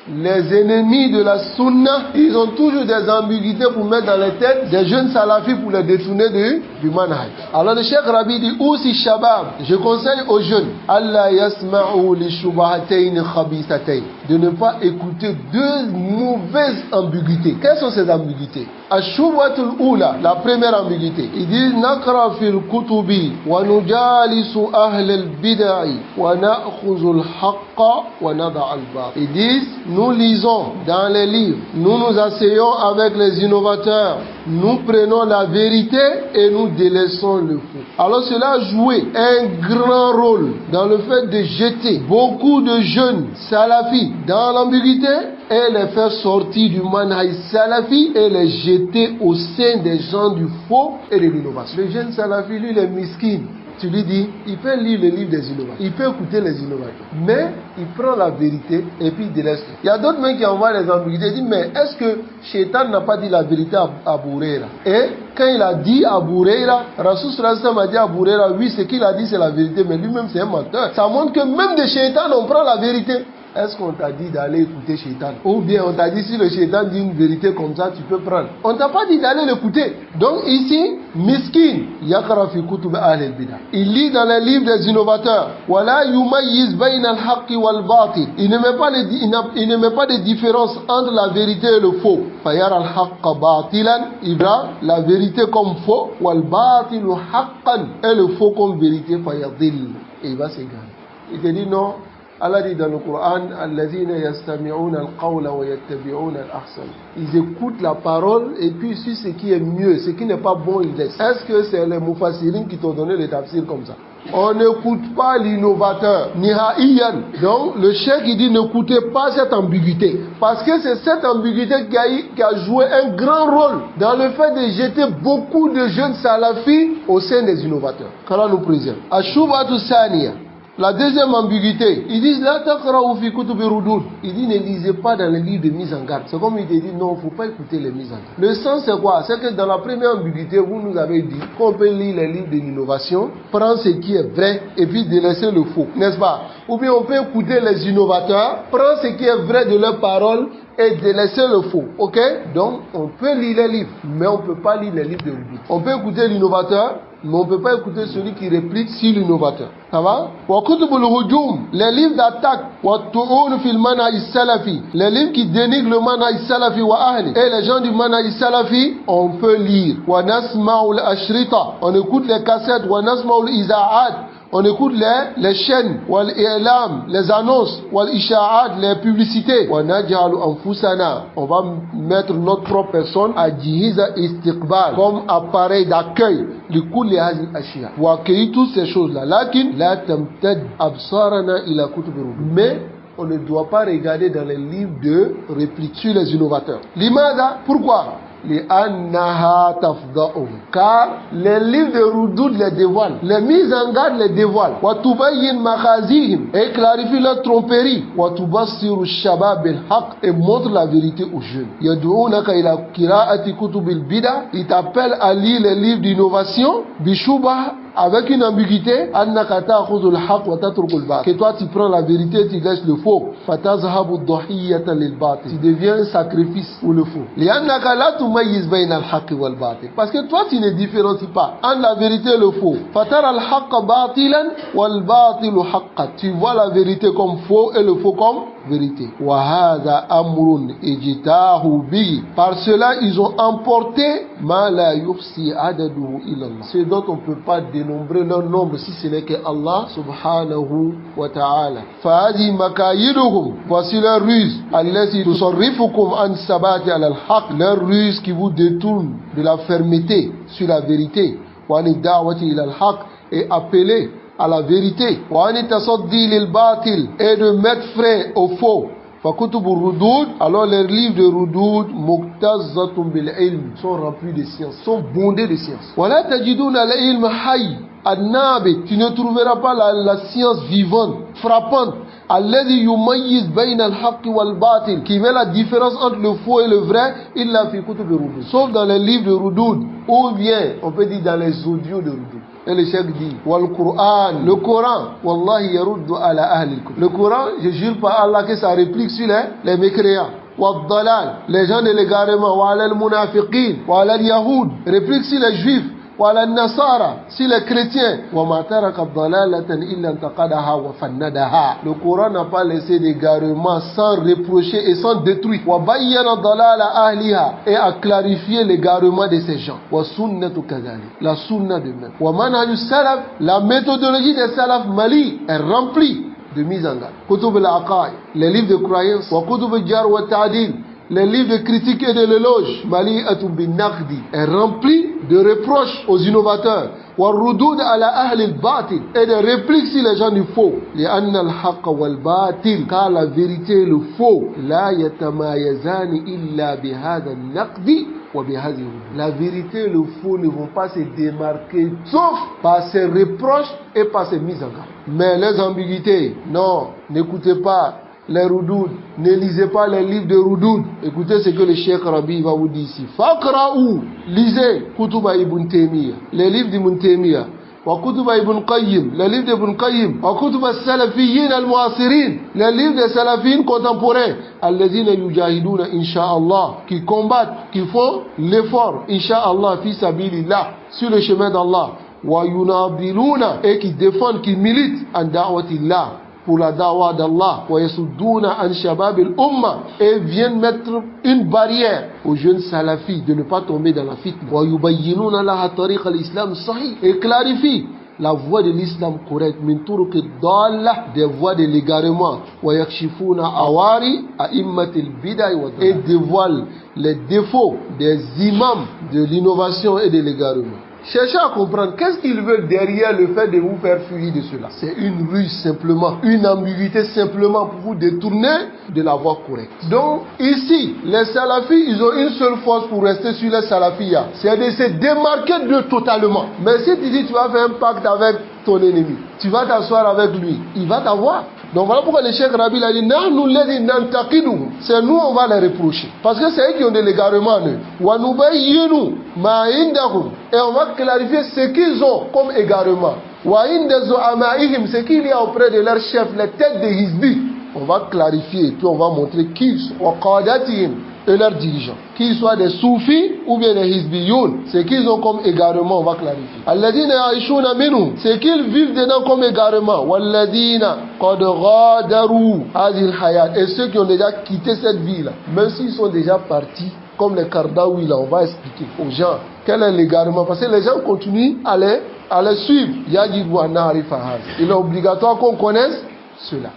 les ennemis de la sunna, ils ont toujours des ambiguïtés pour mettre dans les têtes des jeunes salafis pour les détourner du manhaj. Alors le Cheikh Rabi dit, Oussi Shabab, je conseille aux jeunes, Allah yasma'u li shubahatayn khabithatayn, de ne pas écouter deux mauvaises ambiguïtés. Quelles sont ces ambiguïtés? Ash-shubhatul ula, la première ambiguïté. Ils disent, Nakra fil kutubi wa nujalisu ahl al-bid'i wa na'khudhu al-haqqa wa nada al-batil. Ils disent, nous lisons dans les livres, nous nous asseyons avec les innovateurs, nous prenons la vérité et nous délaissons le faux. Alors cela a joué un grand rôle dans le fait de jeter beaucoup de jeunes salafis dans l'ambiguïté et les faire sortir du manhaj salafi et les jeter au sein des gens du faux et de l'innovation. Le jeune salafi, lui, il est miskin. Tu lui dis, il peut lire le livre des innovateurs, il peut écouter les innovateurs, mais il prend la vérité et puis il délaisse. Il y a d'autres mecs qui envoient les ambiguïtés, ils disent, mais est-ce que Shaitan n'a pas dit la vérité à Abu Huraira? Et quand il a dit à Abu Huraira, Rasul sallallahu alayhi wa sallam a dit à Abu Huraira, oui, ce qu'il a dit c'est la vérité, mais lui-même c'est un menteur. Ça montre que même de Shaitan on prend la vérité. Est-ce qu'on t'a dit d'aller écouter Shaitan? Ou bien on t'a dit si le Shaitan dit une vérité comme ça, tu peux prendre. On t'a pas dit d'aller l'écouter. Donc ici, miskin, yakra fi kutub ahl al-bid'ah. Il lit dans les livres des innovateurs. Wala yumayyiz bayna al-haqqi wal-batil. Il ne met pas de différence entre la vérité et le faux. Fayara al-haqqa batilan. Il verra la vérité comme faux. Wal-batilu haqqan. Et le faux comme vérité. Fayadil. Et il va s'égarer. Il te dit non. Allah dit dans le Coran, Alladhina yastami'una al-qawla wa yattabi'una al-ahsan. Ils écoutent la parole et puis sur ce qui est mieux, ce qui n'est pas bon, ils laissent. Est-ce que c'est les mufassirines qui t'ont donné les tafsirs comme ça? On n'écoute pas l'innovateur, nihaiyan. Donc le cheikh il dit n'écoutez pas cette ambiguïté. Parce que c'est cette ambiguïté qui a joué un grand rôle dans le fait de jeter beaucoup de jeunes salafis au sein des innovateurs. Qu'Allah nous préserve. Ashubatu Saniya. La deuxième ambiguïté, ils disent la taqra'u fi kutubi rudud. Ils disent ne lisez pas dans les livres de mise en garde. C'est comme ils te disent non, il ne faut pas écouter les mises en garde. Le sens c'est quoi? C'est que dans la première ambiguïté, vous nous avez dit qu'on peut lire les livres de l'innovation, prendre ce qui est vrai et puis délaisser le faux, n'est-ce pas? Ou bien on peut écouter les innovateurs, prendre ce qui est vrai de leurs paroles et délaisser le faux, ok? Donc on peut lire les livres, mais on ne peut pas lire les livres de rudud. On peut écouter l'innovateur, mais on ne peut pas écouter celui qui réplique sur l'innovateur. Ça va? Les livres d'attaque, les livres qui dénigrent le manhaj salafi wa ahli et les gens du manhaj salafi, on peut lire. On écoute les cassettes, on écoute les chaînes, les annonces, les publicités. On va mettre notre propre personne à jihiza istiqbal comme appareil d'accueil pour accueillir toutes ces choses-là. Mais on ne doit pas regarder dans les livres de réplique sur les innovateurs. Limada, pourquoi? Car les livres de Rudud les dévoilent, les mises en garde les dévoilent, et clarifie leur tromperie, et montre la vérité aux jeunes. Ils t'appellent à lire les livres d'innovation, avec une ambiguïté, que toi tu prends la vérité et tu laisses le faux. Tu deviens un sacrifice pour le faux. Parce que toi tu ne différencies pas entre la vérité et le faux. Tu vois la vérité comme faux et le faux comme vérité. Par cela ils ont emporté ce dont on ne peut pas dénombrer leur nombre si ce n'est que Allah subhanahu wa ta'ala. Voici leur ruse. Leur ruse qui vous détourne de la fermeté sur la vérité. Et appeler à la vérité. Et de mettre frein au faux. Alors les livres de Rudud sont remplis de science, sont bondés de science. Tu ne trouveras pas la science vivante, frappante, الذي يميز بين الحق والباطل, qui met la différence entre le faux et le vrai, إلا في كتب الردود, sauf dans les livres de Rudoud, ou bien on peut dire dans les audios de Rudoud. Et le cheikh dit, le Coran, wallahi yaruddu ala ahli al-kufr. Le Coran, je jure par Allah que ça réplique sur les mécréants. Wad-dalal, les gens de l'égarement, wa ala al-munafiqin, wa ala al-yahoud, réplique sur les juifs. وعلى النصارى si les chrétiens وما ترك ضلالة إلا انتقدها وفندها. Le Coran n'a pas laissé d'égarement sans reprocher et sans détruire. وبين ضلال أهلها, et a clarifié l'égarement de ces gens. والسنة كذلك, la sunna de même. ومنهج السلف, la méthodologie des salaf Mali est remplie de mise en garde. كتب العقائد, les livres de croyance. وكتب الجرح والتعديل, les livres de critique et de l'éloge. Mali'atun bin Naqdi est rempli de reproches aux innovateurs. Warudud ala ahli al-batil, et de répliques sur les gens du faux. Li'anna al-haqqa wal-batil, car la vérité et le faux, la yatamayazani illa bihadha al-naqdi wa bihadhi al-rudud. La vérité et le faux ne vont pas se démarquer sauf par ces reproches et par ces mises en garde. Mais les ambiguïtés, non, n'écoutez pas les Rudoud, ne lisez pas les livres de Rudoud. Écoutez ce que le Cheikh Rabi va vous dire ici. Faqra'u, lisez Kutuba Ibn Taymiyyah, les livres d'Ibn Taymiyyah. Wa Kutuba Ibn Qayyim, les livres d'Ibn Qayyim. Wa Kutuba Salafiyyin al-Mu'asirin, les livres des Salafiyyin contemporains. Alladhina yujahiduna insha'Allah, qui combattent, qui font l'effort, insha'Allah, fi sabilillah, sur le chemin d'Allah. Wa yunadiluna, et qui défendent, qui militent en da'watillah, pour la dawa d'Allah, wa yasudduna an shabab al-umma, et viennent mettre une barrière aux jeunes salafis de ne pas tomber dans la fitna. Wa yubayyinuna laha tariq al-islam sahih, et clarifient la voie de l'islam correcte, min turuq ad-dalla, des voies de l'égarement. Wa yakshifuna awari a'immat al-bid'ah wa dalal, et dévoilent les défauts des imams de l'innovation et de l'égarement. Cherchez à comprendre qu'est-ce qu'ils veulent derrière le fait de vous faire fuir de cela. C'est une ruse simplement, une ambiguïté simplement pour vous détourner de la voie correcte. Donc ici, les salafis, ils ont une seule force pour rester sur les salafiyas, c'est de se démarquer d'eux totalement. Mais si tu dis tu vas faire un pacte avec ton ennemi, tu vas t'asseoir avec lui, il va t'avoir. Donc voilà pourquoi le Cheikh Rabi a dit c'est nous on va les reprocher, parce que c'est eux qui ont de l'égarement. Et on va clarifier ce qu'ils ont comme égarement. Ce qu'il y a auprès de leurs chefs, les têtes des Hizbi, on va clarifier et puis on va montrer qui ils sont et leurs dirigeants, qu'ils soient des soufis ou bien des hizbiyoun, ce qu'ils ont comme égarement, on va clarifier. Alladhina ya'ishuna minhum, ce qu'ils vivent dedans comme égarement. Walladhina qad ghadaru hadhihi al-hayat, et ceux qui ont déjà quitté cette vie-là, même s'ils sont déjà partis, comme les Kardawi là, on va expliquer aux gens quel est l'égarement, parce que les gens continuent à les suivre. Il est obligatoire qu'on connaisse cela.